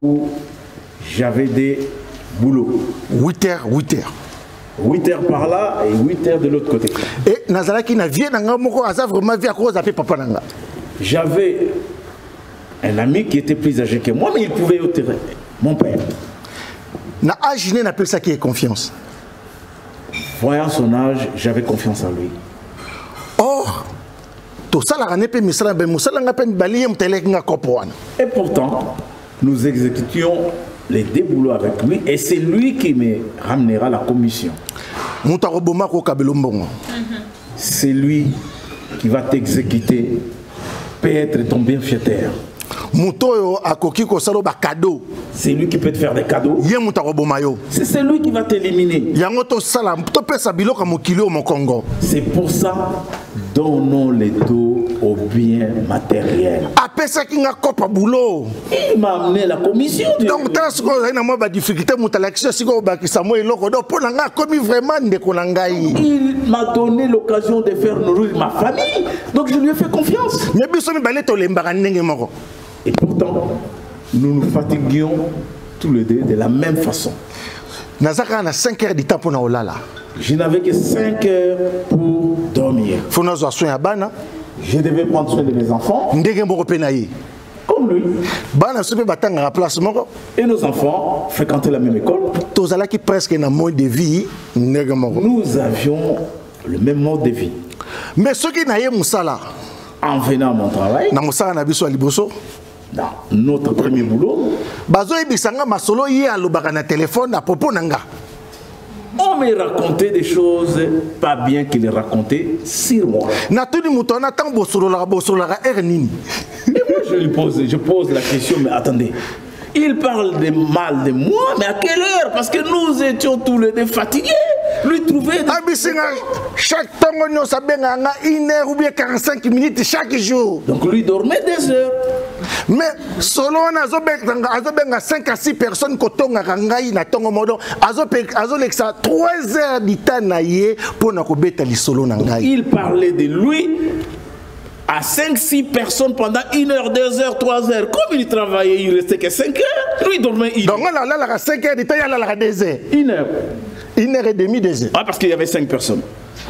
où j'avais des boulots. 8 heures, 8 heures. 8 heures par là et 8 heures de l'autre côté. Et Nazalaki na vie nanga moko aza vraiment vie à cause de papa nanga. J'avais un ami qui était plus âgé que moi, mais il pouvait au terrain. Mon père. Na âge n'a appelle ça qui est confiance. Voyant son âge, j'avais confiance en lui. Or, tout ça la rané pe misala be musala nga pe baliye mtelek nga kopoana. Et pourtant, nous exécutions les deux boulots avec lui et c'est lui qui me ramenera la commission. C'est lui qui va t'exécuter, peut-être ton bienfaiteur. C'est lui qui peut te faire des cadeaux. C'est celui qui va t'éliminer. C'est pour ça, donnons les dos au bien matériel. Il m'a amené la commission. Donc, il m'a donné l'occasion de faire nourrir ma famille. Donc, je lui ai fait confiance. Et pourtant, nous nous fatiguions tous les deux de la même façon. Je n'avais que 5 heures pour dormir. Je devais prendre soin de mes enfants. Comme lui. Et nos enfants fréquentaient la même école. Nous avions le même mode de vie. Mais ce qui n'a pas en venant à mon travail, dans notre premier boulot, on me racontait des choses pas bien qu'il racontait sur moi. Et moi je pose la question, mais attendez, il parle de mal de moi, mais à quelle heure? Parce que nous étions tous les deux fatigués. Lui trouvait chaque temps on s'appelle 1 heure ou bien 45 minutes chaque jour. Donc lui dormait 2 heures. Mais selon on a 5 à 6 personnes qui ont na tongo modo azo 3 heures du temps naie pour na kobeta li solo na ngai. Il parlait de lui à 5-6 personnes pendant 1 heure, 2 heures, 3 heures. Comme il travaillait, il restait que 5 heures. Lui, il dormait 1 heure. Donc, là, à 5 heures, il y a 2 heures. 1 heure. 1 heure et demie, 2 heures. Ah, parce qu'il y avait 5 personnes.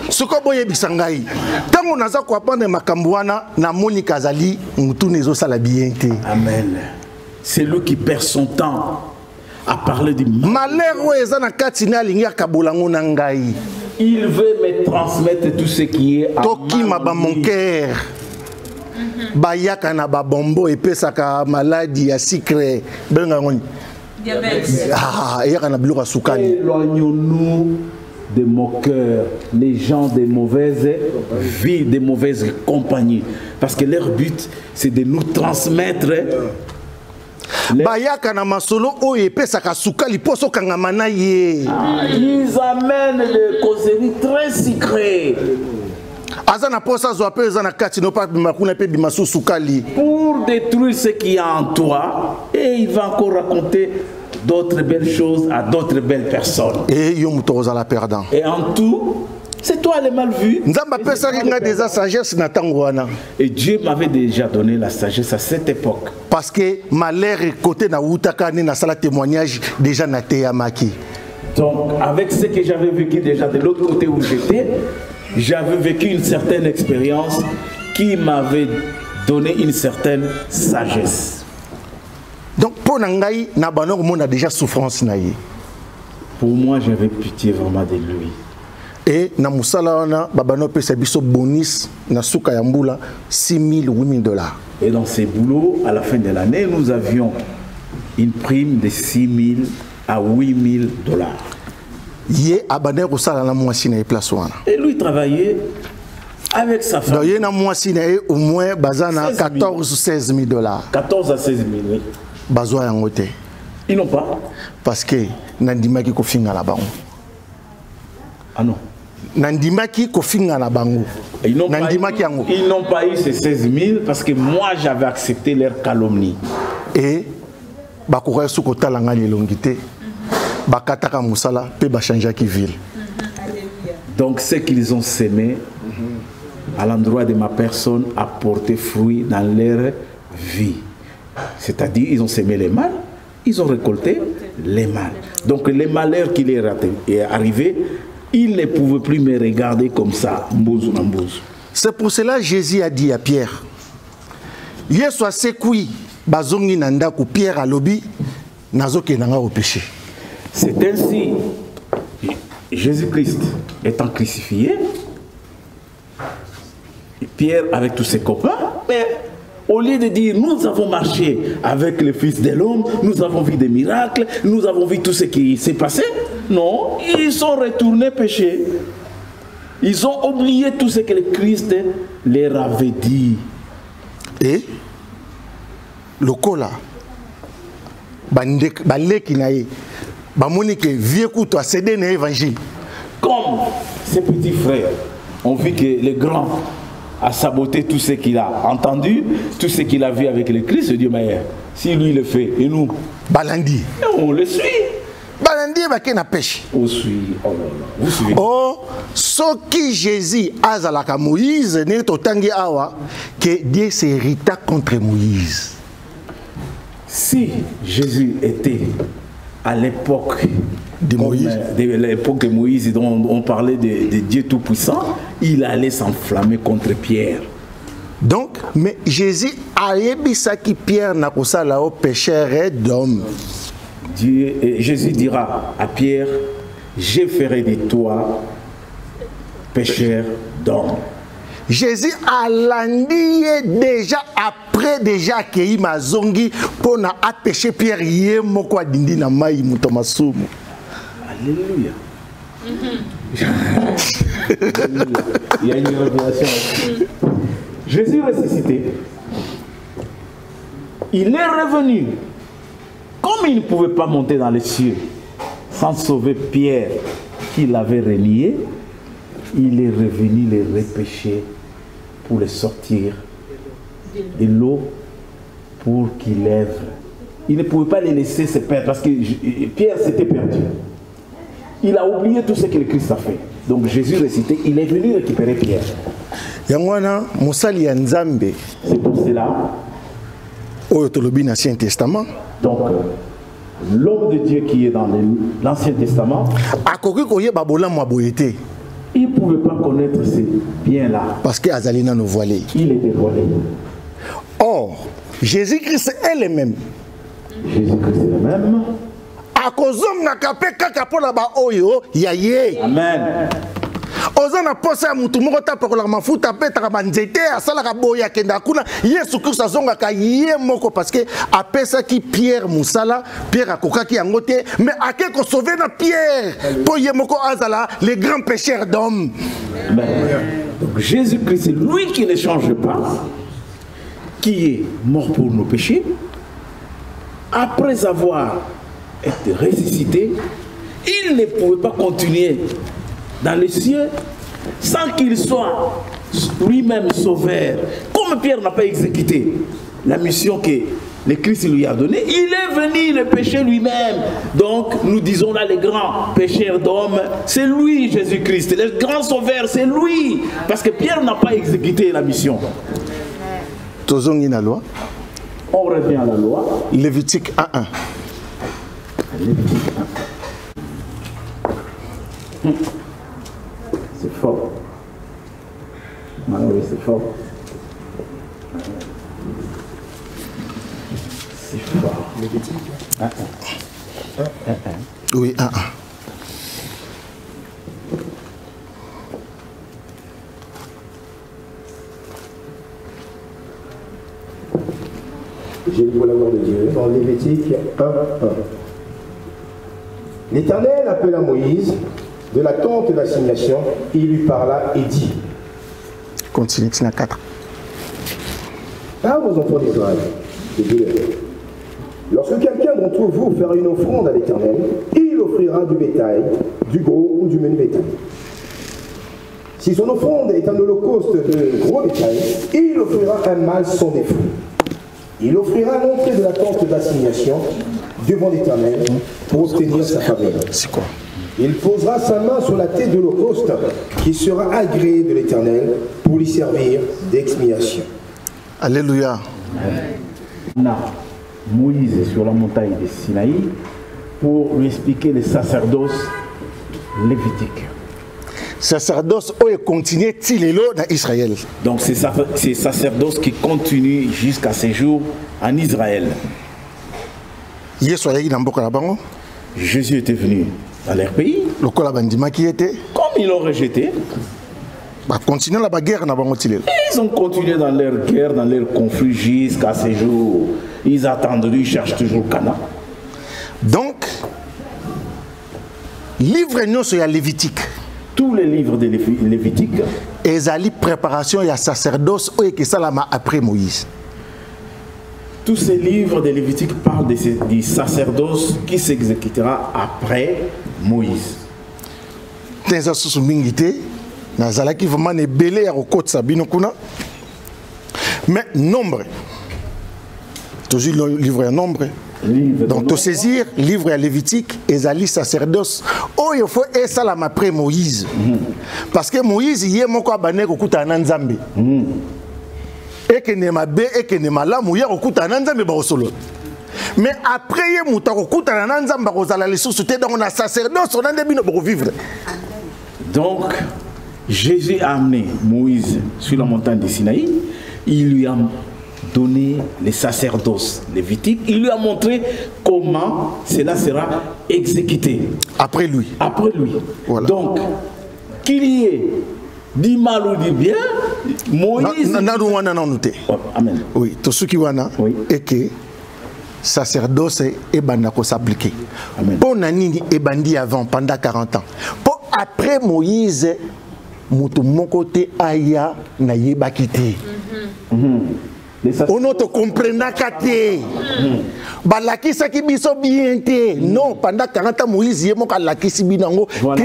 Ce que vous avez dit, tant qu'on a quoi prendre Makambouana, na Monique Azali, nous tous les autres bien. Amen. C'est lui qui perd son temps à parler du malheur. Il veut me transmettre tout ce qui est à mon cœur. Bayaka na babombo et pesaka maladie à secret. Éloignons-nous de moqueurs, les gens de mauvaise vie, de mauvaise compagnie. Parce que leur but, c'est de nous transmettre. Ils amènent des causeries très secrètes. Pour détruire ce qui est en toi, et il va encore raconter d'autres belles choses à d'autres belles personnes. Et en tout, c'est toi le mal vu. Et Dieu m'avait déjà donné la sagesse à cette époque. Parce que malheur côté na utaka na sala témoignage déjà na teyamaki. Donc avec ce que j'avais vécu déjà de l'autre côté où j'étais, j'avais vécu une certaine expérience qui m'avait donné une certaine sagesse. Donc pour Nangaï, Nabano on a déjà souffrance naïe. Pour moi, j'avais pitié vraiment de lui. Et na musala na babano pesa biso bonus na suka yambula 6 000 ou 8 000 dollars. Et dans ces boulots, à la fin de l'année, nous avions une prime de 6 000 à 8 000 dollars. Et lui travaillait avec sa famille. Au moins 14 ou 16 000 dollars. 14 à 16 000, oui. Ils n'ont pas. Parce que Nandimaki Kofinga la bango. Ah non. Nandimaki Kofinga la bango. Ils n'ont pas eu ces 16 000 parce que moi j'avais accepté leur calomnie. Et Bakouya Soukota Langali Longité. Bakataka Moussala, pe Bachanjaki ville. Donc ce qu'ils ont sémé à l'endroit de ma personne a porté fruit dans leur vie. C'est-à-dire ils ont sémé le mal ils ont récolté les mal. Donc les malheurs qui leur est arrivé, ils ne pouvaient plus me regarder comme ça, mbouzou na mbouzou. C'est pour cela que Jésus a dit à Pierre, Yesu asekui bazongi na ndako Pierre alobi nazoke nanga au péché. C'est ainsi, Jésus-Christ étant crucifié, Pierre avec tous ses copains, mais au lieu de dire nous avons marché avec le Fils de l'homme, nous avons vu des miracles, nous avons vu tout ce qui s'est passé, non, ils sont retournés pécher. Ils ont oublié tout ce que le Christ leur avait dit. Et le cola, baleki nae, bamonike vieux couteau a cédé dans l'évangile. Comme ses petits frères ont vu que le grand a saboté tout ce qu'il a entendu, tout ce qu'il a vu avec le Christ, Dieu mais si lui le fait, et nous, Balandi. On le suit. Balandi est na pêche. On suit. Oh là là. Vous suivez. Oh, ce qui Jésus a zalaka Moïse, n'est autangi awa que Dieu s'hérita contre Moïse. Si Jésus était à l'époque de Moïse, de Moïse dont on parlait de Dieu Tout-Puissant, il allait s'enflammer contre Pierre. Donc, mais Jésus a yebisa qui Pierre n'a pas ça là-haut pécheur d'homme. Jésus dira à Pierre, je ferai de toi pécheur d'homme. Jésus a landé déjà après déjà accueilli Mazongi pour na péché Pierre yé moko dindi na mai mutomasumu. Alléluia. Il y a une révélation. Jésus ressuscité, il est revenu. Comme il ne pouvait pas monter dans les cieux sans sauver Pierre qui l'avait renié, il est revenu les repêcher pour les sortir de l'eau pour qu'il lève. Il ne pouvait pas les laisser se perdre parce que Pierre s'était perdu. Il a oublié tout ce que le Christ a fait. Donc Jésus ressuscité, il est venu récupérer Pierre. C'est pour cela. Au Ancien Testament. Donc, l'homme de Dieu qui est dans l'Ancien Testament, il ne pouvait pas connaître ces biens-là. Parce qu'il il était voilé. Or, Jésus-Christ est le même. Jésus-Christ est le même. Amen. Ozana posa mutu moko tapakola mafuta petaka banzete asalaka boya kenda kuna Yesu Christ azongaka ye moko parce que apesa ki Pierre musala Pierre akokaki yango te mais ake ko sauver na Pierre po ye moko azala le grand pécheur d'homme. Donc Jésus-Christ c'est lui qui ne change pas, qui est mort pour nos péchés après avoir été ressuscité. Il ne pouvait pas continuer dans les cieux sans qu'il soit lui-même sauveur. Comme Pierre n'a pas exécuté la mission que le Christ lui a donnée, il est venu le pécher lui-même. Donc nous disons là les grands pécheurs d'hommes, c'est lui Jésus-Christ. Le grand sauveur, c'est lui. Parce que Pierre n'a pas exécuté la mission. On revient à la loi. Lévitique 1:1. Lévitique 1. C'est fort. Ah oui, c'est fort. C'est fort. Oui, J'ai lu la loi de Dieu dans Lévitique 1:1. L'Éternel appela Moïse de la tente d'assignation, il lui parla et dit. Continue, 4. Ah, vos enfants d'Israël, et dis-leur, lorsque quelqu'un d'entre vous fera une offrande à l'Éternel, il offrira du bétail, du gros ou du menu bétail. Si son offrande est un holocauste de gros bétail, il offrira un mâle sans défaut. Il offrira à l'entrée de la tente d'assignation devant l'Éternel pour obtenir sa faveur. C'est quoi? Il posera sa main sur la tête de l'holocauste qui sera agréé de l'Éternel pour lui servir d'expiation. Alléluia. Non. Moïse sur la montagne de Sinaï pour lui expliquer le sacerdoce lévitique. Sacerdoce où continue Tilelo dans Israël. Donc c'est sacerdoce qui continue jusqu'à ces jours en Israël. Jésus était venu dans leur pays. Comme ils l'ont rejeté. Ils ont continué dans leur guerre, dans leur conflit jusqu'à ces jours. Ils attendent, ils cherchent toujours Cana. Donc, livre nous sur la Lévitique. Tous les livres de Lévitique. Et la préparation et la sacerdoce après Moïse. Tous ces livres de Lévitique parlent du sacerdoce qui s'exécutera après Moïse. Mais nombre. Toujours le livre à nombre. Donc, te saisir, livre à Lévitique, Ezali sacerdoce. Oh, il faut et ça là après Moïse. Parce que Moïse, il y a mon quoi bané au kuta nanzambi. Et que ne ma bé et que ne ma la mouya au kuta nanzambi ba solo. Mais après il y a au kuta nanzambi ba zala les sociétés donc on a sacerdoce on a des bino pour vivre. Donc Jésus a amené Moïse sur la montagne de Sinaï. Il lui a donné les sacerdoces lévitiques. Il lui a montré comment cela sera exécuté. Après lui. Après lui. Voilà. Donc, qu'il y ait du mal ou du bien, Moïse... Amen. Oui, tout ce qui wana et que sacerdoce et bandako s'appliquer. Pour Nanini et bandi avant pendant 40 ans. Pour après Moïse, mon côté aya na yebakité. On ne te comprend pas. Non, pendant 40 ans, Moïse est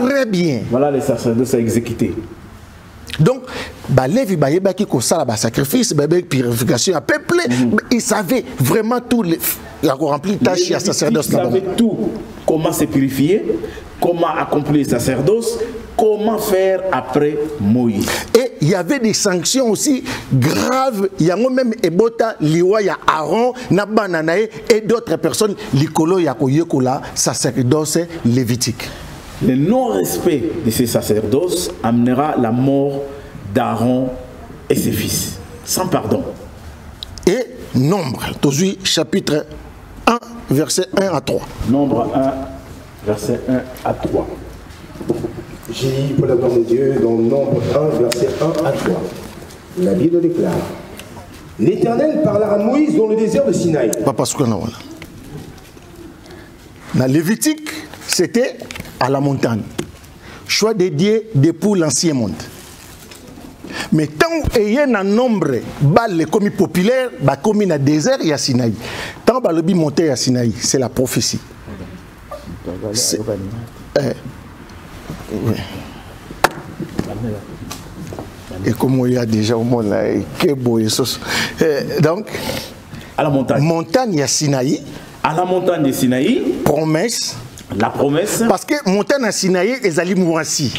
très bien. Voilà les sacerdoces à exécuter. Donc, sacrifice, purification à peuple, il savait vraiment tout. Il a rempli les tâches à sacerdoce. Il savait tout. Comment se purifier, comment accomplir le sacerdoce, comment faire après Moïse. Et il y avait des sanctions aussi graves. Il y a même Ebota, Liwa, il y a Aaron, Nabananae et d'autres personnes. Likolo, Yakoyekola, sacerdoce lévitique. Le non-respect de ces sacerdoces amènera la mort d'Aaron et ses fils, sans pardon. Et Nombre, aujourd'hui, chapitre 1, verset 1 à 3. Nombre 1, verset 1 à 3. J'ai dit pour la gloire de Dieu dans Nombre 1, verset 1 à 3. La Bible déclare: L'Éternel parla à Moïse dans le désert de Sinaï. Papa, ce qu'on a là. Dans Lévitique, c'était à la montagne. Choix dédié pour l'ancien monde. Mais tant qu'il y a un nombre de commis populaires, comme dans le désert, il y a Sinaï. Tant que le monté à Sinaï, c'est la prophétie. Et comme il y a déjà au monde là, donc, à la montagne. Montagne, il y a Sinaï. À la montagne de Sinaï. Promesse. La promesse. Parce que montagne à Sinaï est Ali Mouassi.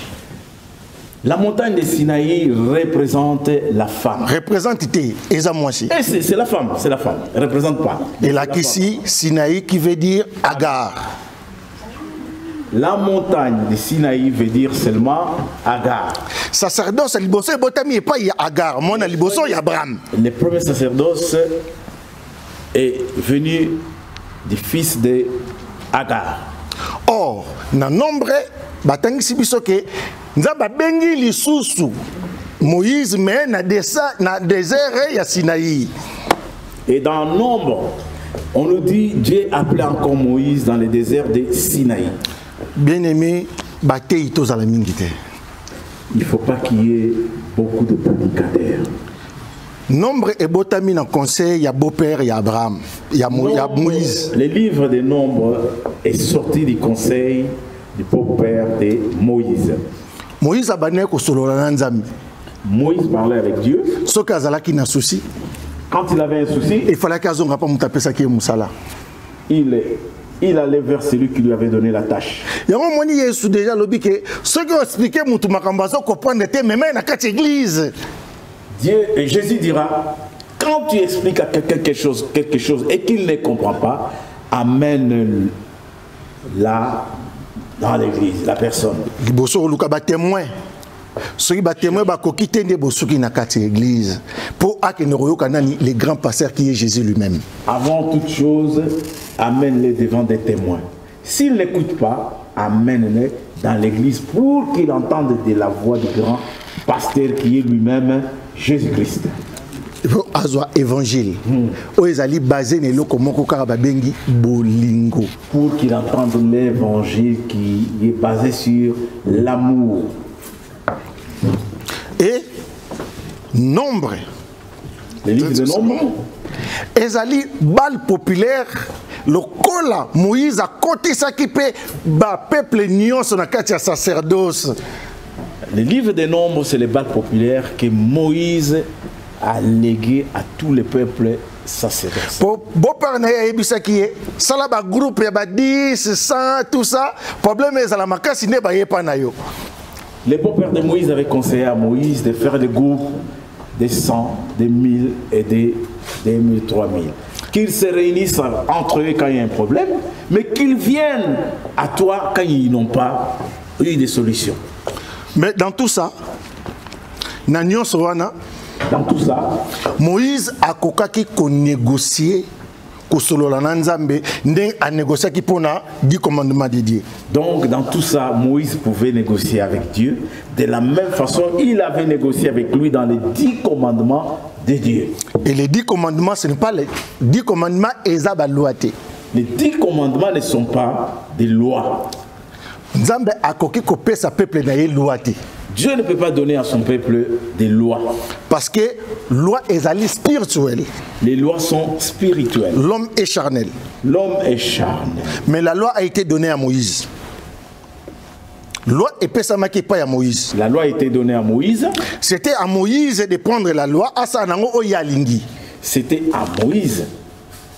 La montagne de Sinaï représente la femme. Représente Eza Mouassi. C'est la femme, c'est la femme. Elle ne représente pas. Et là, ici, Sinaï qui veut dire Agar. La montagne de Sinaï veut dire seulement Agar. Sacerdoce à Liboso et Botami et pas il y a Agar. Moi, à Liboso, il y a Abraham. Le premier sacerdoce est venu du fils de Agar. Or, dans nombre, batangi sibiso ke nzaba bengi lisusu Moïse mais na désert ya Sinaï. Et dans nombre, on nous dit Dieu appelait encore Moïse dans le désert de Sinaï. Bien-aimé, batei tous à la mingite. Il ne faut pas qu'il y ait beaucoup de prédicateurs. Nombre et botami dans conseil, il y a beau-père, il y a Abraham, il y a Moïse. Le livre des nombres est sorti du conseil du beau-père de Moïse. Moïse a banné ko solo la nzambi. Moïse parlait avec Dieu. Ce kazala qui n'a souci. Quand il avait un souci, il fallait qu'il pas mutaper ça qui est Moussala. Il allait vers celui qui lui avait donné la tâche. Il y a un moment où déjà lobby que ceux qui ont expliqué Moutou Makambazo comprennent même dans quatre églises. Dieu et Jésus dira, Quand tu expliques à quelqu'un quelque chose et qu'il ne comprend pas, amène-la dans l'église, la personne. Témoin. Ceux qui témoin bakokite nde bosuki na kati église pour akenoroyokanani les grands pasteurs qui est Jésus lui-même. Avant toute chose, amène-les devant des témoins. S'ils n'écoutent pas, amène-les dans l'église pour qu'ils entendent de la voix du grand pasteur qui est lui-même Jésus-Christ. Azwa évangile. Oezali basé ne loko moko kaka babengi bolingo. Pour qu'ils entendent l'évangile qui est basé sur l'amour. Et nombre. Les livres de nombre. Ezali bal populaire. Le kola Moïse a côté ça qui peut ba peuple nyonso na kati ya sacerdoce. Les livres des nombres, c'est les balles populaires que Moïse a légué à tous les peuples sacerdoces. Pour beau-père na yebisa qui est ça là ba groupe ya ba 10 100 tout ça problème est à la makasi ne ba yepa na yo. Les beaux-pères de Moïse avaient conseillé à Moïse de faire des groupes des 100, des 1000 et des 1000, 3000. Qu'ils se réunissent entre eux quand il y a un problème, mais qu'ils viennent à toi quand ils n'ont pas eu de solution. Mais dans tout ça, dans tout ça, Moïse a kokaki ko négocier kosolola na Nzambe ndeng a négocier ki pona 10 commandements de Dieu. Donc dans tout ça, Moïse pouvait négocier avec Dieu. De la même façon, il avait négocié avec lui dans les 10 commandements de Dieu. Et les 10 commandements, ce n'est pas les 10 commandements ezaba loité. Les 10 commandements ne sont pas des lois. Nzambe a koki ko pesa peuple na ye loité. Dieu ne peut pas donner à son peuple des lois. Parce que loi ezali spirituelle. Les lois sont spirituelles. L'homme est charnel. L'homme est charnel. Mais la loi a été donnée à Moïse. Loi et pesamaki pas à Moïse. La loi a été donnée à Moïse. C'était à Moïse de prendre la loi à Sanango Oyalingi. C'était à Moïse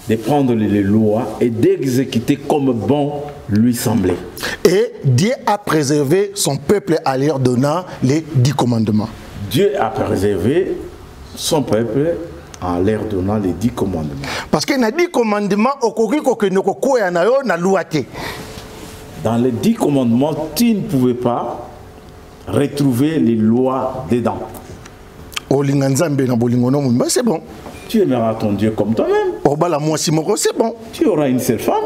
de prendre les lois et d'exécuter comme bon lui semblait. Et Dieu a préservé son peuple en leur donnant les 10 commandements. Dieu a préservé son peuple en leur donnant les 10 commandements. Parce que les 10 commandements, dans les 10 commandements, tu ne pouvais pas retrouver les lois dedans. C'est bon. Tu aimeras ton Dieu comme toi-même. C'est bon. Tu auras une seule femme.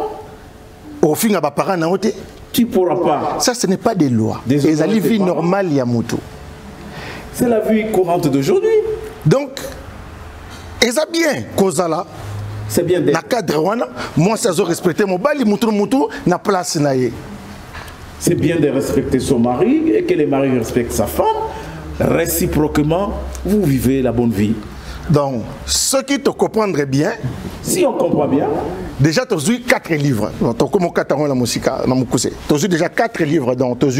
Tu ne pourras pas. Ça, ce n'est pas des lois. C'est la vie normale. C'est la vie courante d'aujourd'hui. Donc, c'est bien Kozala. C'est bien d'être. Moi, ça, je respecte mon bali, na place naie. C'est bien de respecter son mari et que le mari respecte sa femme. Réciproquement, vous vivez la bonne vie. Donc, ceux qui te comprendraient bien, si on comprend bien, déjà tu as 4 livres. Tu as déjà 4 livres dans tu as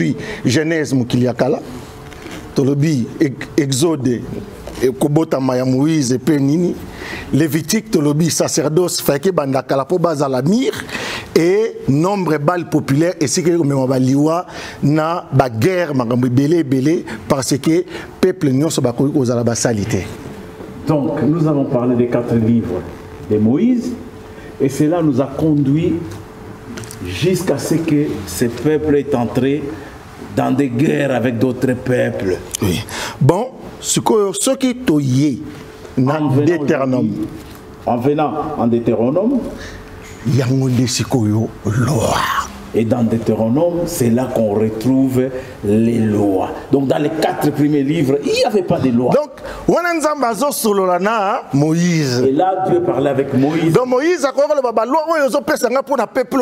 Genèse Mukiliakala, tu as Exode, Kobota Maya Moïse et Penini, Lévitique, tu as sacerdoce, Fake Bandakala po Bazalamir et nombre bal populaire et c'est que liwa na ba guerre makambo belé parce que peuple nyonso ba ko ozala ba salité. Donc, nous allons parler des 4 livres de Moïse, et cela nous a conduit jusqu'à ce que ce peuple est entré dans des guerres avec d'autres peuples. Oui. Bon, ce qui toyé dans Deutéronome. En venant en Deutéronome, il y a une loi. Et dans Deutéronome, c'est là qu'on retrouve les lois. Donc dans les 4 premiers livres, il n'y avait pas de lois. Donc, Moïse. Et là, Dieu parlait avec Moïse. Donc Moïse a dit que loi pour le peuple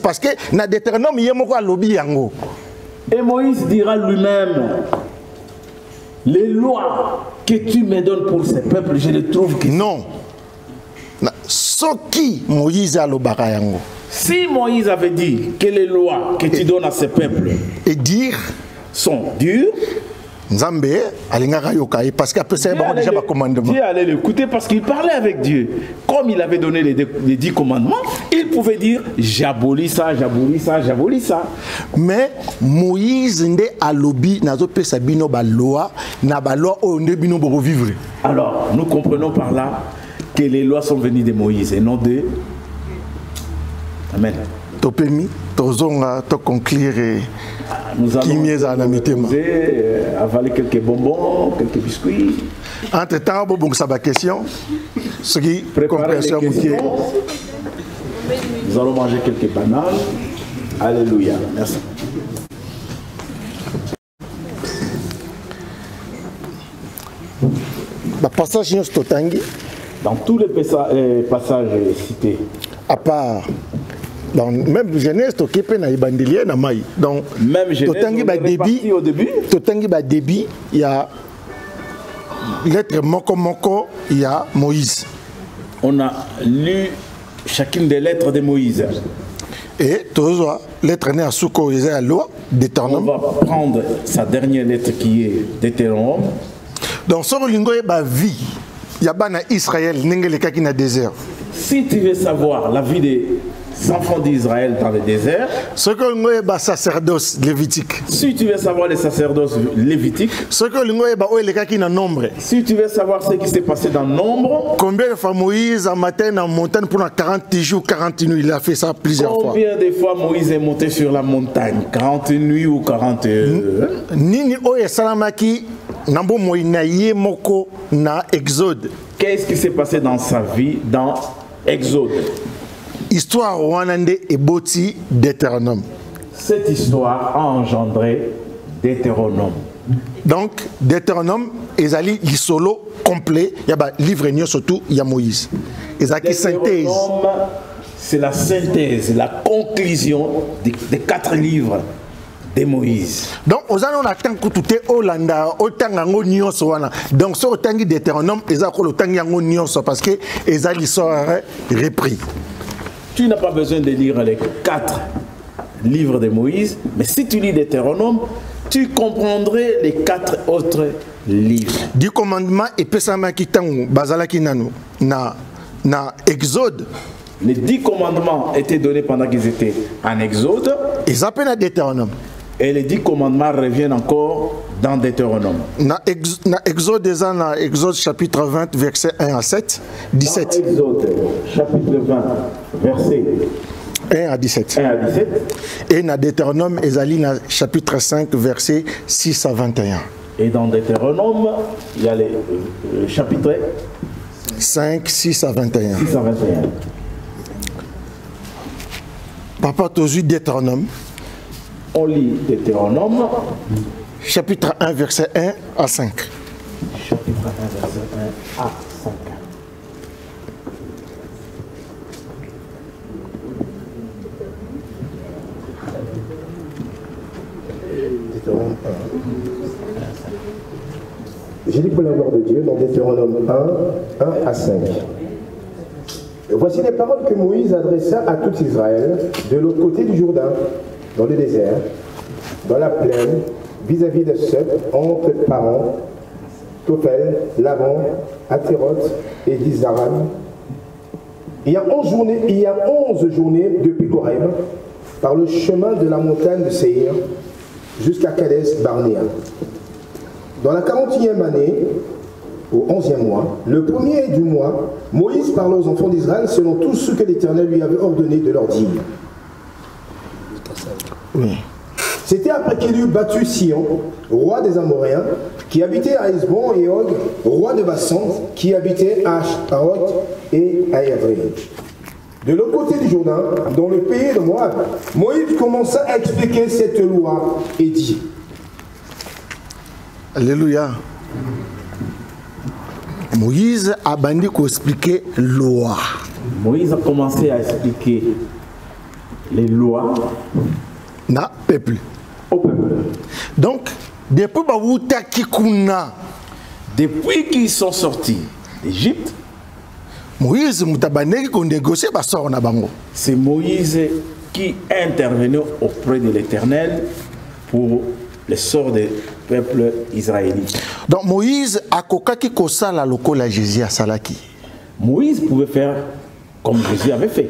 parce que dans Deutéronome, il y a un lobby. Et Moïse dira lui-même, les lois que tu me donnes pour ce peuple, je les trouve que... Non. Ce qui Moïse a lobby. Si Moïse avait dit que les lois que tu donnes à ce peuple et dire sont dures, Nzambe alingaka yokai parce qu'après ça il y a déjà un commandement. Dieu allait l'écouter parce qu'il parlait avec Dieu. Comme il avait donné les 10 commandements, il pouvait dire j'abolis ça, j'abolis ça, j'abolis ça. Mais Moïse nde alobi nazo pesa bino ba loi na ba loi o nde bino bo vivre. Alors, nous comprenons par là que les lois sont venues de Moïse et non de... Amen. Topemi tozonga to conclure. Nous allons avaler quelques bonbons, quelques biscuits. Entre temps, bon, ça va question. Ce qui préparer les questions. Nous allons manger quelques bananes. Alléluia. Merci. Dans tous les passages cités, à part donc, même Genèse, tu peux na ibandilier na mai. Donc, même Genèse, au début, il y a lettre moko, il y a Moïse. On a lu chacune des lettres de Moïse. Et toujours lettre née à Souko, il y a la loi Deutéronome. On va prendre sa dernière lettre qui est Deutéronome. Donc, sur le lingo, il y a vie. Il y a ban Israël, n'engele kaki na désert. Si tu veux savoir la vie des enfants d'Israël dans le désert, ce que l'on est sacerdoce lévitique. Si tu veux savoir les sacerdoces lévitiques, ce que l'on est nombre. Si tu veux savoir ce qui s'est passé dans nombre, combien de fois Moïse a matin en montagne pour 40 jours, 40 nuits, il a fait ça plusieurs fois. Combien de fois Moïse est monté sur la montagne, 40 nuits ou 40 Nini oye salamaki nambo moinaye moko na Exode. Qu'est-ce qui s'est passé dans sa vie dans Exode? Histoire Wanande et Boti Deutéronome. Cette histoire a engendré Deutéronome. Donc, Deutéronome, ezali l'isolo complet. Il y a un livre surtout, il y a Moïse. Ezaki synthèse. C'est la synthèse, la conclusion des 4 livres de Moïse. Donc, on attend que tout est Hollanda, autant en nyonso wana. Donc, sur autant Deutéronome, ezako autant en nyonso parce que ezali sort repris. Tu n'as pas besoin de lire les 4 livres de Moïse, mais si tu lis Deutéronome, tu comprendrais les 4 autres livres. Du commandement et pesama kitangu bazalaki nanu na Exode. Les 10 commandements étaient donnés pendant qu'ils étaient en Exode. Ils appellent à Deutéronome. Et les 10 commandements reviennent encore dans Deutéronome. Na Exode, Exode chapitre 20, verset 1 à 7, 17. Dans Exode chapitre 20, verset 1 à 17. Et dans Deutéronome, Ezali, chapitre 5, verset 6 à 21. Et dans Deutéronome, il y a les chapitres 5, 6 à 21. 6 à 21. Papa, tu as vu Deutéronome. On lit Deutéronome. Chapitre 1, verset 1 à 5. Chapitre 1, verset 1 à 5. Deutéronome 1. J'ai dit pour la gloire de Dieu dans Deutéronome 1, 1 à 5. Voici les paroles que Moïse adressa à tout Israël de l'autre côté du Jourdain, dans le désert, dans la plaine, vis-à-vis de Sep, entre Paran, Tophel, Laban, Athéroth et Dizaram. Il y a 11 journées depuis Horeb, par le chemin de la montagne de Séhir, jusqu'à Kadesh Barnéa. Dans la 40e année, au 11e mois, le premier du mois, Moïse parla aux enfants d'Israël selon tout ce que l'Éternel lui avait ordonné de leur dire. Oui. C'était après qu'il eut battu Sion, roi des Amoréens, qui habitait à Hesbon, et Og, roi de Bassan, qui habitait à Ashtaroth et à Évry. De l'autre côté du Jourdain, dans le pays de Moab, Moïse commença à expliquer cette loi et dit. Alléluia. Moïse a bandit qu'on expliquer loi. Moïse a commencé à expliquer les lois na peuple. Au peuple. Donc, depuis qu'ils sont sortis d'Égypte, Moïse négocier na bango. C'est Moïse qui intervenait auprès de l'Éternel pour le sort des peuples israélites. Donc Moïse a kokaki kosala lokola Jésus a salaki. Moïse pouvait faire comme Jésus avait fait.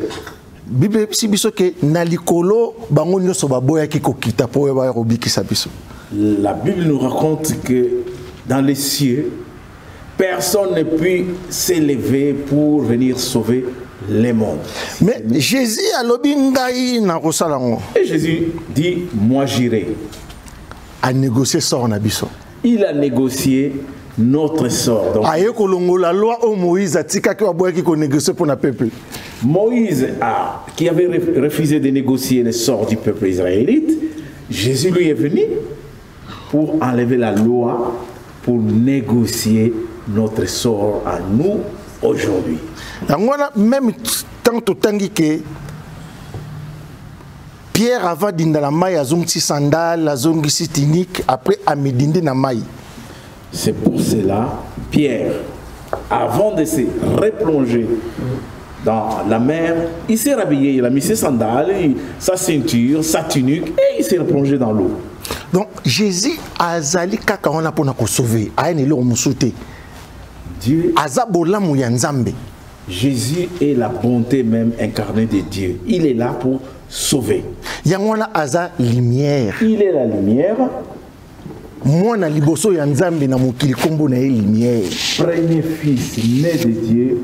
Bible si biso ke na likolo bango nyoso baboya ki kokita po ba robikisa biso. La Bible nous raconte que dans les cieux, personne ne peut s'élever pour venir sauver les mondes. Mais Jésus a lobi ngai na kosala ngo. Et Jésus dit, moi j'irai. A négocier sort na biso. Il a négocié notre sort. Donc, aye kolongo la loi au Moïse atika ki baboya ki ko négocier pour na peuple. Moïse, qui avait refusé de négocier le sort du peuple israélite, Jésus lui est venu pour enlever la loi, pour négocier notre sort à nous aujourd'hui. Même tant que Pierre avant d'inda la maille azongsi sandal, azongsi tunique, après amidinde na maille. C'est pour cela, Pierre, avant de se replonger dans la mer, il s'est rhabillé, il a mis ses sandales, sa ceinture, sa tunique, et il s'est replongé dans l'eau. Donc Jésus azali kaka wana pona ko sauver, ayene lo musuté. Dieu, azabola mu ya Nzambe. Jésus est la bonté même incarnée de Dieu. Il est là pour sauver. Yangwana aza lumière. Il est la lumière. Mwana liboso ya Nzambe na mokili kombo na lumière. Premier fils né de Dieu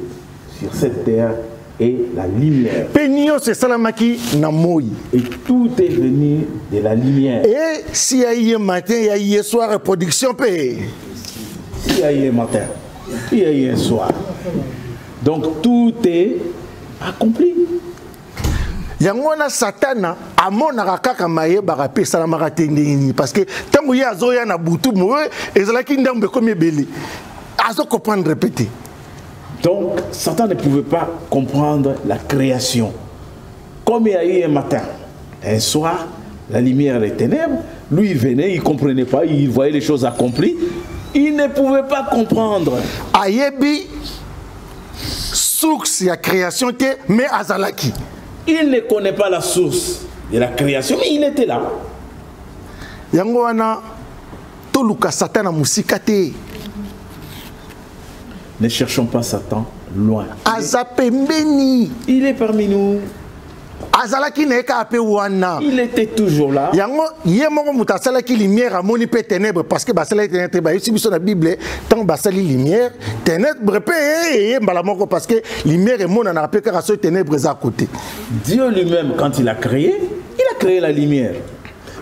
sur cette terre est la lumière. Penio c'est salamaki na moi. Et tout est venu de la lumière. Et si y a matin, il y a soir production paix. Il y a eu un matin, il y a eu un soir. Donc tout est accompli. Yangona satana amona kaka maye barape salamaka tendeni parce que tango ya zoya na butu mo ezalaki ndambe comme belé. Azo comprendre répéter. Donc Satan ne pouvait pas comprendre la création. Comme il y a eu un matin, un soir, la lumière et les ténèbres, lui il venait, il ne comprenait pas, il voyait les choses accomplies. Il ne pouvait pas comprendre. Ayebi source ya création mais azalaki. Il ne connaît pas la source de la création, mais il était là. Yango wana toluka satana musikate. Ne cherchons pas Satan loin. Azapembeni. Il est parmi nous. Azalaki neka ape wana. Il était toujours là. Yango yemoko mutasala ki lumière amoni pe ténèbres parce que basala ténèbres ba ici biso na Bible tant basali lumière ténèbres pe mbalamoko parce que lumière et mona na pe ka so ténèbres à côté. Dieu lui-même quand il a créé la lumière.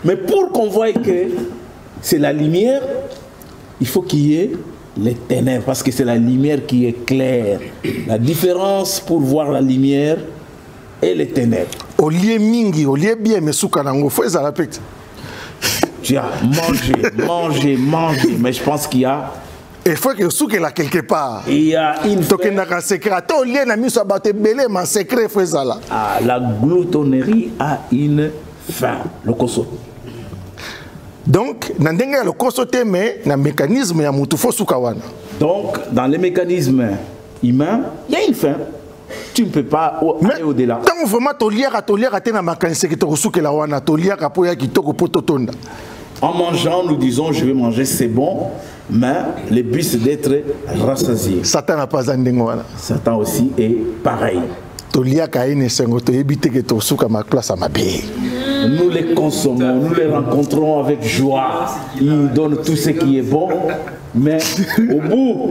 Mais pour qu'on voie que c'est la lumière, il faut qu'il y ait les ténèbres parce que c'est la lumière qui est claire. La différence pour voir la lumière et les ténèbres. Au lieu mingi, au lieu bien, mais soukanango, faut ça la pète. Tu as mangé, mais je pense qu'il y a. Il faut que souke là quelque part. Il y a une. Token na secret. Au lieu na miso abaté belé, mais secret faut ça là. Ah, la gloutonnerie a une fin. Le koso. Donc, nandenga le kosote mais na mécanisme ya mutu faut soukawana. Donc, dans les mécanismes humains, il y a une fin. Tu ne peux pas aller au-delà. Tant vraiment toliaka tena makanise ki to souke la wana toliaka po ya kitoko po totonda. En mangeant, nous disons je vais manger, c'est bon, mais le but c'est d'être rassasié. Satan n'a pas andengo wana. Satan aussi est pareil. Toliaka ine sengo to ebite ke to souka ma place à ma bé. Nous les consommons, nous les rencontrons avec joie. Ils nous donnent tout ce qui est bon, mais au bout,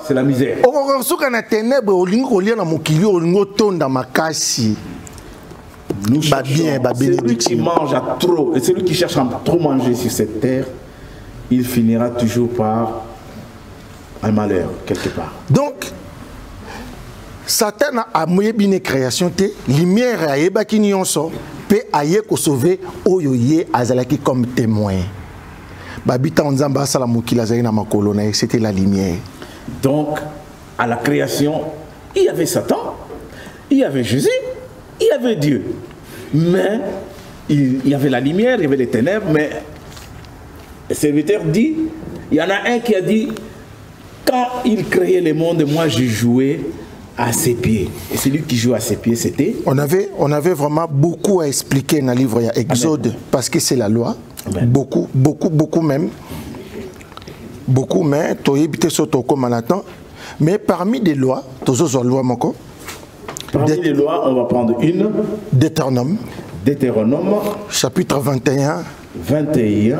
c'est la misère. Nous cherchons, celui qui mange à trop, et celui qui cherche à trop manger sur cette terre, il finira toujours par un malheur, quelque part. Donc, Satan a moyebi une création, lumière a yebaki nyonso, pe aye ko sauver oyoye azalaki comme témoin. Babita onzamba sala mokila zali na makolo na c'était la lumière. Donc, à la création, il y avait Satan, il y avait Jésus, il y avait Dieu. Mais il y avait la lumière, il y avait les ténèbres, mais le serviteur dit, il y en a un qui a dit, quand il créait le monde, moi j'ai joué à ses pieds. Et celui qui joue à ses pieds, c'était... On avait vraiment beaucoup à expliquer dans le livre Exode, parce que c'est la loi. Amen. Beaucoup, beaucoup, beaucoup même. Beaucoup, mais tu as évité ce toko Manhattan. Mais parmi des lois, tu as loi moko. Parmi les lois, on va prendre une. Deutéronome. Deutéronome. Chapitre 21. 21.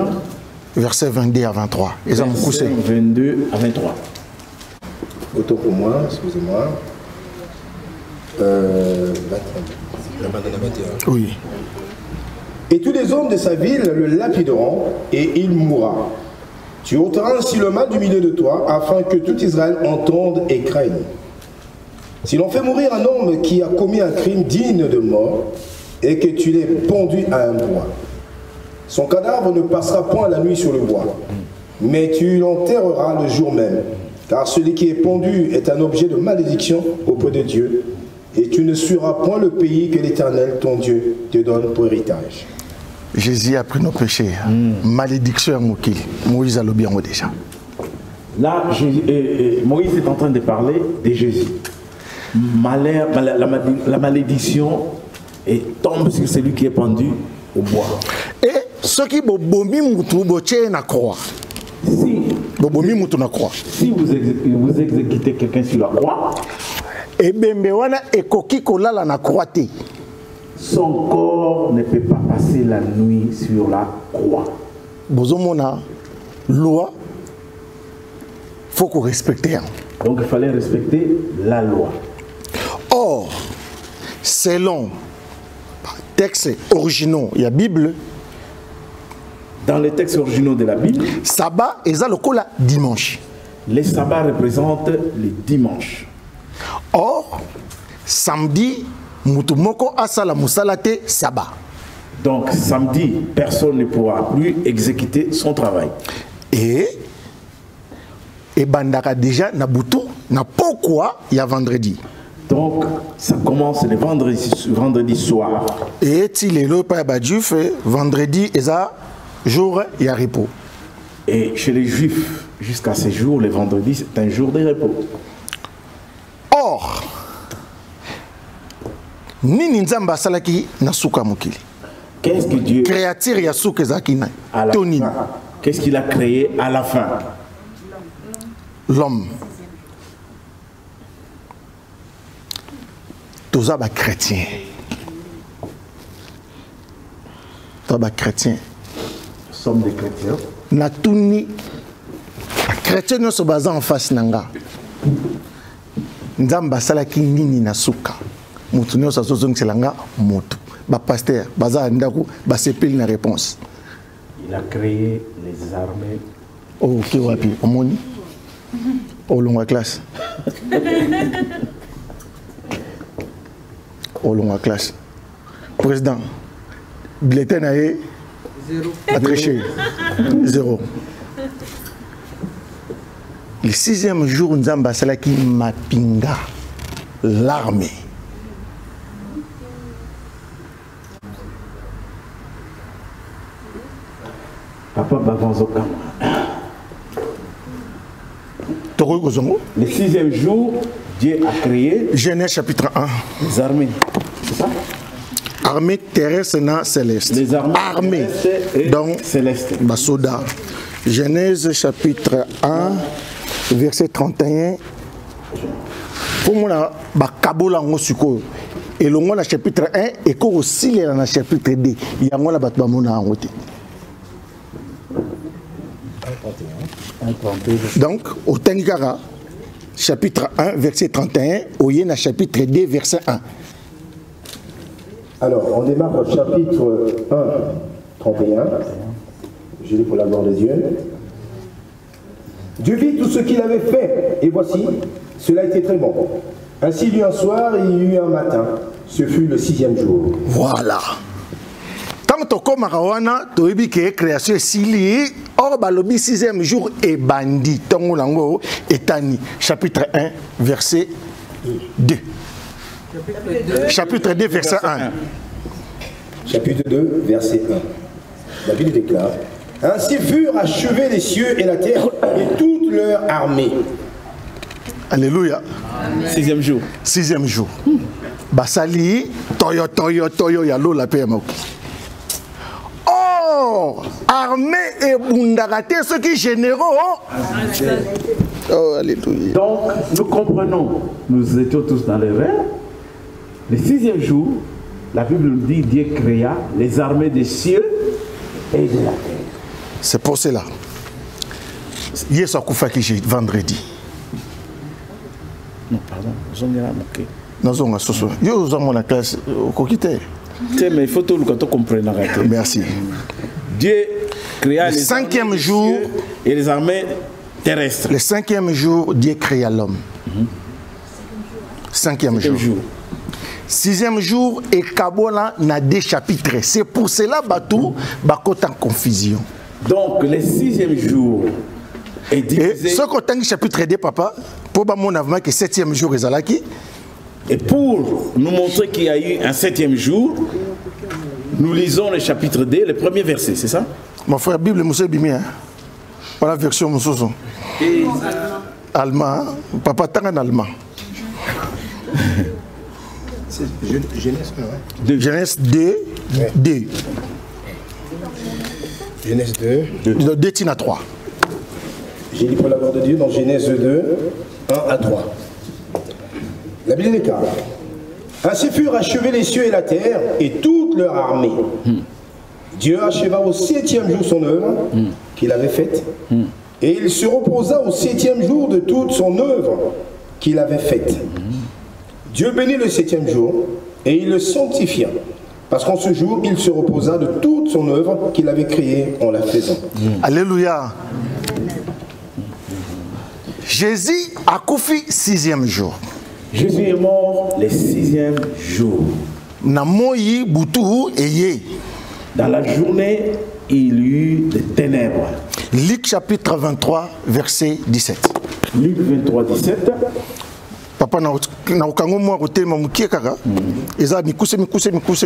Verset 22 à 23. Verset 22 à 23. Autant pour moi, excusez-moi. 21. Oui. Et tous les hommes de sa ville le lapideront, et il mourra. Tu ôteras ainsi le mal du milieu de toi, afin que tout Israël entende et craigne. Si l'on fait mourir un homme qui a commis un crime digne de mort, et que tu l'aies pendu à un bois, son cadavre ne passera point la nuit sur le bois, mais tu l'enterreras le jour même, car celui qui est pendu est un objet de malédiction auprès de Dieu, et tu ne suivras point le pays que l'Éternel, ton Dieu, te donne pour héritage. Jésus a pris nos péchés. Malédiction à Moukil. Moïse a le bien déjà. Là, Moïse est en train de parler de Jésus. La malédiction tombe sur celui qui est pendu au bois. Et ce qui bobomi moutou boche na croix. Si vous exécutez quelqu'un sur la croix, et bembewana ekoki kolala na croix te. Son corps ne peut pas passer la nuit sur la croix. Bozomona loi, faut qu'on respecte. Donc il fallait respecter la loi. Or, selon textes originaux, il y a Bible. Dans les textes originaux de la Bible, sabbat est le kola dimanche. Les sabbats représentent les dimanches. Or, samedi, mutumoko asala musalate sabbat. Donc samedi, personne ne pourra plus exécuter son travail. Et bandaka déjà na butu na pourquoi il y a vendredi. Donc ça commence le vendredi soir. Et si les repas badjuf vendredi et ça jour il y a repos. Et chez les juifs jusqu'à ce jour, le vendredi c'est un jour de repos. Or, nini nzamba salaki na suka mokili. Qu'est-ce que Dieu créature ya suka zakina Tony. Qu'est-ce qu'il a créé à la fin? L'homme. Tous les chrétiens. Tous les chrétiens. Nous sommes des chrétiens. Natuni. Les chrétiens ne sont pas en face nanga. Nzamba salaki nini na suka. Mutu ne sa sozong selanga mutu. Ba pasteur, baza ndaku, ba sepeli na réponse. Il a créé les armées. Oh, ok, wapi, omoni. Au long de classe. Au long de classe. Président, bulletin a eu 0. Attriché. 0. Le 6e jour, nous avons Salaki Mapinga, l'armée. Papa Bavanzokama. Le 6e jour, Dieu a créé Genèse chapitre 1. Les armées. C'est ça? Armée terrestre et céleste. Les armées donc célestes. Basoda. Genèse chapitre 1, verset 31. Pour moi, Bakabola Ngosuko. Et le mot chapitre 1 et aussi le chapitre 2. Il y a un batbamona en route. Donc, au Tengara, chapitre 1, verset 31, au Yéna, chapitre 2, verset 1. Alors, on démarre au chapitre 1, 31. Je lis pour la gloire de Dieu. Dieu vit tout ce qu'il avait fait, et voici, cela était très bon. Ainsi, il y eut un soir et il y eut un matin. Ce fut le 6e jour. Voilà. Tant que comme Arawana, tu as vu que la création est sili, or balobi 6e jour et bandit. Tongo lango etani. Chapitre 1, verset 2. Chapitre 2, verset 1. Chapitre 2, verset 1. La Bible déclare: ainsi furent achevés les cieux et la terre et toute leur armée. Alléluia. 6e jour. 6e jour. Basali, toyo, yalo la paix. alors armée et bundagate ceux qui généraux. Oh alléluia. Donc nous comprenons, nous étions tous dans les rêves. Le 6e jour, la Bible nous dit Dieu créa les armées des cieux et de la terre. C'est pour cela. Hier soir vendredi. Non, pardon, nous avons manqué. Nous avons soso. Yo nous avons la classe au coquité. Mais il faut tout le temps comprendre. Merci. Dieu créa le les 5e jour et les armées terrestres. Le 5e jour, Dieu créa l'homme. 5e jour. 6e jour, et Kabola n'a des chapitres. C'est pour cela Batou Bakot en confusion. Donc, le 6e jour est divisé. Et ce côté chapitre 2, papa, pour mon avement que 7e jour est Zalaki. Et pour nous montrer qu'il y a eu un 7e jour, nous lisons le chapitre 2, le premier verset, c'est ça? Mon frère, Bible, Moussa Bimi, hein? Voilà la version Moussa. Allemand, papa, t'as un allemand. C'est Genèse 1, ouais. Genèse 2, 2. Genèse 2. 2 Tina 3. J'ai dit pour la gloire de Dieu dans Genèse 2, 1 à 3. La Bible déclare: ainsi furent achevés les cieux et la terre et toute leur armée. Dieu acheva au 7e jour son œuvre qu'il avait faite, et il se reposa au 7e jour de toute son œuvre qu'il avait faite. Dieu bénit le 7e jour et il le sanctifia, parce qu'en ce jour il se reposa de toute son œuvre qu'il avait créée en la faisant. Alléluia. Jésus a couffé 6e jour. Jésus est mort le 6e jour. Namoyi Boutou Eye. Dans la journée, il y eut des ténèbres. Luc chapitre 23, verset 17. Luc 23, 17. Papa na ukango mwa kote mamukie kaka. Eza mikuse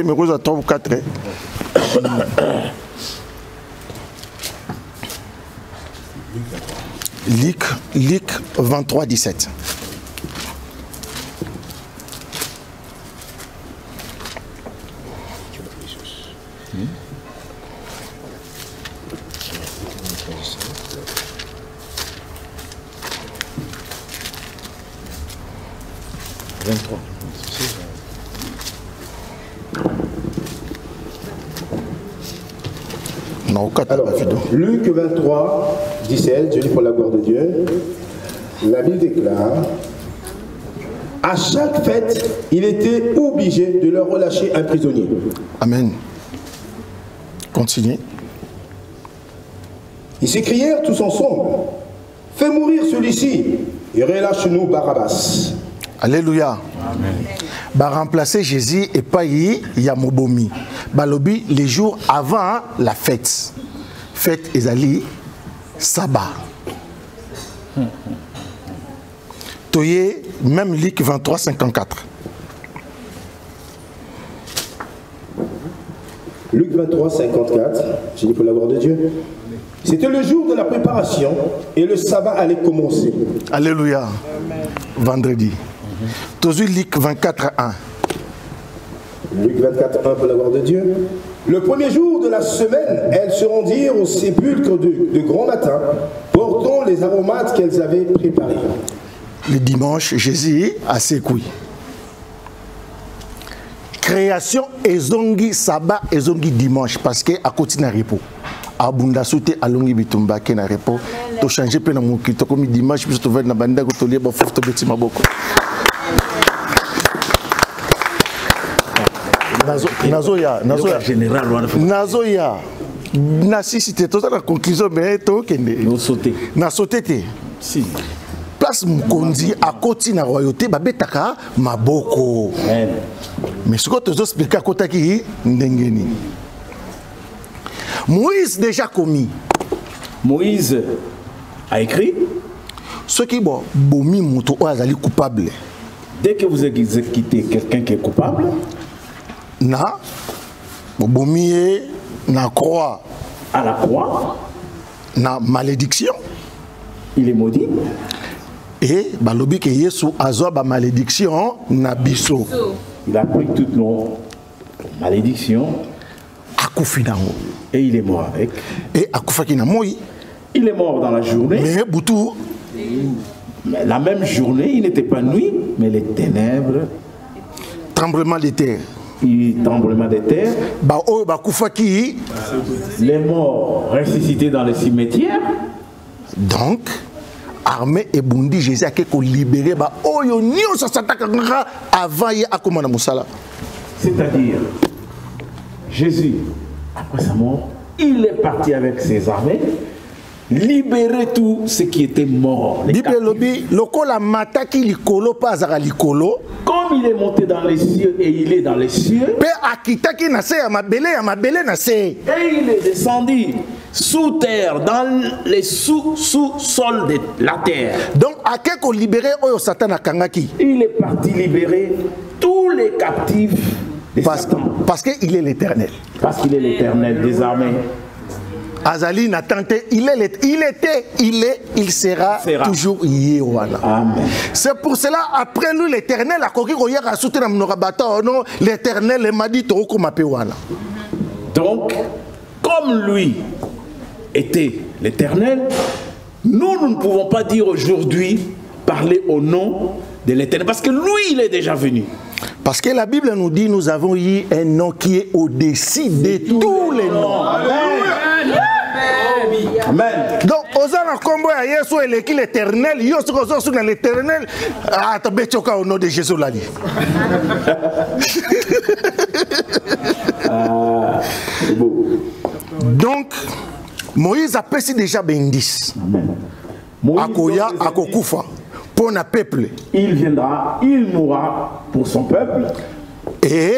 mi roza 3 ou 4. Luc 23, 17. Alors, Luc 23, 17, je lis pour la gloire de Dieu. La Bible déclare: à chaque fête, il était obligé de leur relâcher un prisonnier. Amen. Continuez. Ils s'écrièrent tous ensemble: fais mourir celui-ci et relâche-nous Barabbas. Alléluia. Amen. Ba remplacer Jésus et pas Yamobomi. Balobi les jours avant la fête. Fête ezali sabbat. Toye même Luc 23 54. Luc 23 54. J'ai dit pour la gloire de Dieu. C'était le jour de la préparation et le sabbat allait commencer. Alléluia. Vendredi. Tozu Luc 24 1. Luc 24 1 pour la gloire de Dieu. Le premier jour de la semaine, elles se rendirent au sépulcre de grand matin, portant les aromates qu'elles avaient préparés. Le dimanche, Jésus a ses couilles. Création ezongi sabbat ezongi dimanche parce que à côté na repos. Abunda souté alongi bitumba ke na repos. To changer pe na mokito comme dimanche puis to na banda ko to lieba foto beti maboko. Nazoya na sisite to la conclusion mais to kende na sauté si place mukonzi à côté na royauté babetaka maboko mais ce que tu expliquer à côté qui ndengeni Moïse déjà commis. Moïse a écrit ce qui bon bomi muto azali coupable. Dès que vous exécutez quelqu'un qui est coupable, na bomié na croix à la croix, na malédiction, il est maudit. Et balobi ke Yesu azwa ba malédiction na biso. Il a pris toutes nos malédictions. À akufi nango. Et il est mort avec. Et akufaki na moi. Il est mort dans la journée. Mais Boutou. Mais la même journée, il n'était pas nuit, mais les ténèbres. Tremblement de terre. Tremblement de terre. Ba o ba kufaki. Les morts ressuscités dans les cimetières. Donc, armée et Bundi Jésus a quelque libéré ba oyo nyo sa sataka avant y akomana musala. C'est-à-dire, Jésus, après sa mort, il est parti avec ses armées, libérer tout ce qui était mort. Bible lobi lokola mataki likolo pas à likolo. Comme il est monté dans les cieux et il est dans les cieux. Pe akitaki na se ya mabele na se. Et il est descendu sous terre, dans les sous-sols de la terre. Donc, à quel qu'on libérer Oyo Satan à Kangaki? Il est parti libérer tous les captifs de Satan. Parce qu'il est l'éternel. Parce qu'il est l'éternel des armées. Azali n'a tenté, il sera toujours Yewana. Amen. C'est pour cela, après lui, l'éternel a coquille qu'on y a soutenu non, l'éternel m'a dit Toko Mapewana. Donc, comme lui était l'éternel, nous ne pouvons pas dire aujourd'hui, parler au nom de l'éternel, parce que lui, il est déjà venu. Parce que la Bible nous dit, nous avons eu un nom qui est au-dessus de tous les noms. Amen. Amen. Donc, Osana Kombo ya Yesu eleki l'éternel, Yosu Kozosu na l'éternel, ah, tabechoka au nom de Jésus là. Donc, Moïse a passé déjà bendis. Akoya, akokufa, pour un peuple. Il viendra, il mourra pour son peuple. Et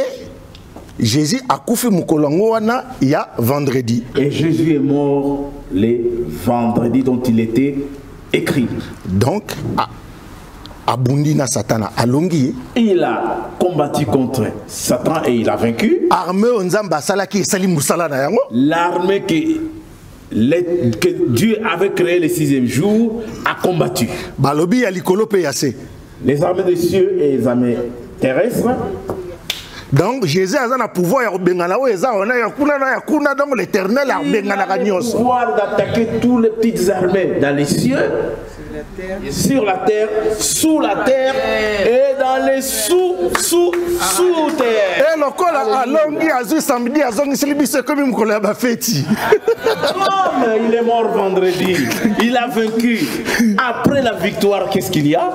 Jésus a koufi mukolongo wana ya vendredi. Et Jésus est mort les vendredis dont il était écrit. Donc, Abundi na Satana alongi. Il a combattu contre Satan et il a vaincu. Armée onzamba salaki sali musala na yango. L'armée que Dieu avait créée le 6e jour a combattu. Balobi ya likolo pe yase. Les armées des cieux et les armées terrestres. Donc Jésus a un pouvoir ya bengana o eza ona ya kuna donc l'éternel a bengana ka nyos. Pouvoir d'attaquer toutes les petites armées dans les cieux, sur la terre, sous la terre et dans les sous terre. Et le col a longi azu samedi a zongi silibise comme une colle ba feti. Il est mort vendredi. Il a vaincu. Après la victoire, qu'est-ce qu'il y a?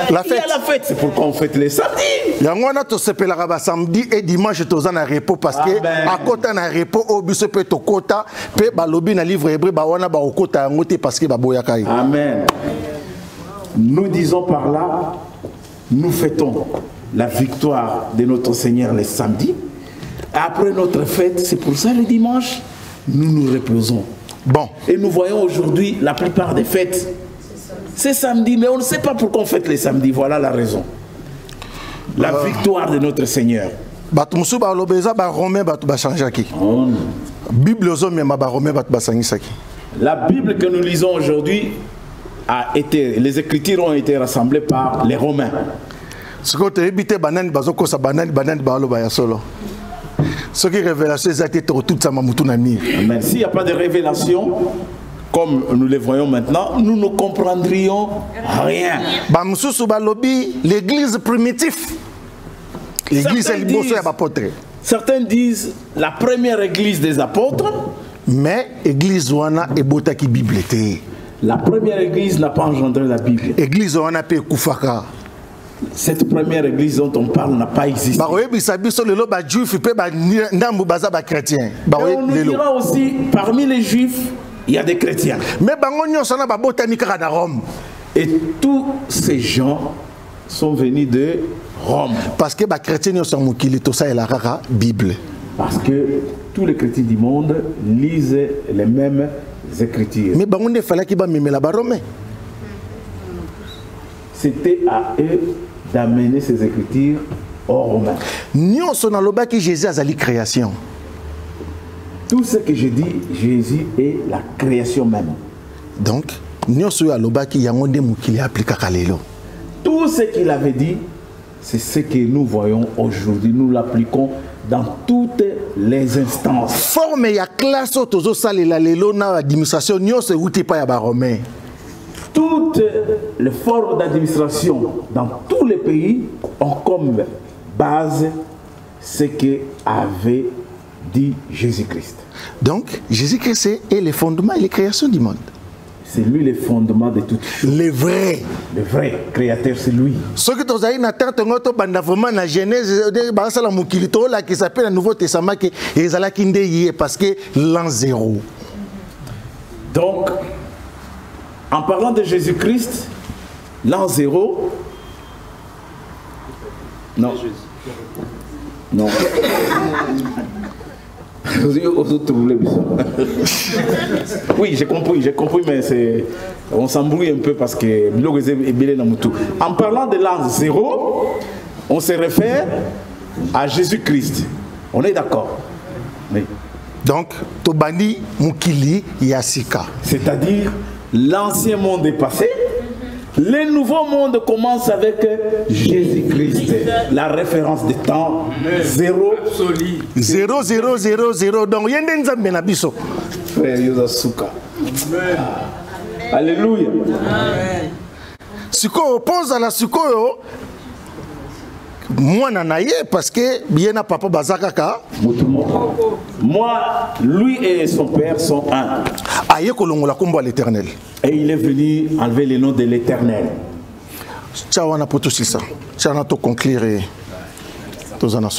La fête. Il y a la fête. C'est pourquoi on fête les samedis. Yangwana to sepelaka ba samedi et dimanche to zana repos parce que à côté na repos au biso pe to kota pe ba lobi na livre hébreu ba wana ba okota ngote parce que ba boyaka. Amen. Nous disons par là, nous fêtons la victoire de notre Seigneur les samedis. Après notre fête, c'est pour ça le dimanche, nous nous reposons. Bon. Et nous voyons aujourd'hui la plupart des fêtes. C'est samedi, mais on ne sait pas pourquoi on fête les samedis. Voilà la raison. La victoire de notre Seigneur. La Bible que nous lisons aujourd'hui les Écritures ont été rassemblées par les Romains. Ce qui révélation Amen. S'il n'y a pas de révélation, comme nous les voyons maintenant, nous ne comprendrions rien. L'église primitive. L'église est certains disent la première église des apôtres. Mais l'église wana ebota ki Bible te. La première église n'a pas engendré la Bible. L'église wana pe kufaka. Cette première église dont on parle n'a pas existé. Et on nous dira aussi, parmi les juifs, il y a des chrétiens. Et tous ces gens sont venus de Rome. Parce que les chrétiens sont la Bible. Parce que tous les chrétiens du monde lisent les mêmes écritures. Mais il fallait qu'ils m'aiment la Romain. C'était à eux d'amener ces écritures aux Romains. Nous sommes dans le bas que Jésus a la création. Tout ce que je dis, Jésus est la création même. Donc, nous sommes dans le bas qui a appliqué. Tout ce qu'il avait dit, c'est ce que nous voyons aujourd'hui. Nous l'appliquons dans toutes les instances. Forme ya classe otozo salela lelo na administration nyose uti pa ya ba romain. Toutes les formes d'administration dans tous les pays ont comme base ce que avait dit Jésus-Christ. Donc, Jésus-Christ est le fondement et la création du monde. C'est lui le fondement de toutes choses. Le vrai créateur, c'est lui. Ce que tu as dit, vraiment la Genèse, qui s'appelle le Nouveau Testament, parce que l'an 0. Donc, en parlant de Jésus-Christ, l'an 0, non. Non. Oui, j'ai compris, mais on s'embrouille un peu parce que en parlant de l'an 0, on se réfère à Jésus-Christ. On est d'accord? Oui. Donc, Tobani Mukili Yasika. C'est-à-dire, l'ancien monde est passé. Le nouveau monde commence avec Jésus-Christ. La référence de temps 0. 0, 0, 0, 0. Donc, il y a un nzambe na biso. Frère Yosasuka. Alléluia. Siko oppose à la Sikoyo. Moi, nanaye parce que bien à papa bazakaka. Moi, lui et son père sont un. Aye kolongola kombo à l'Éternel. Et il est venu enlever le nom de l'Éternel. Ciao, on a pour tout ça. Ciao, on a tout conclure. Tous en a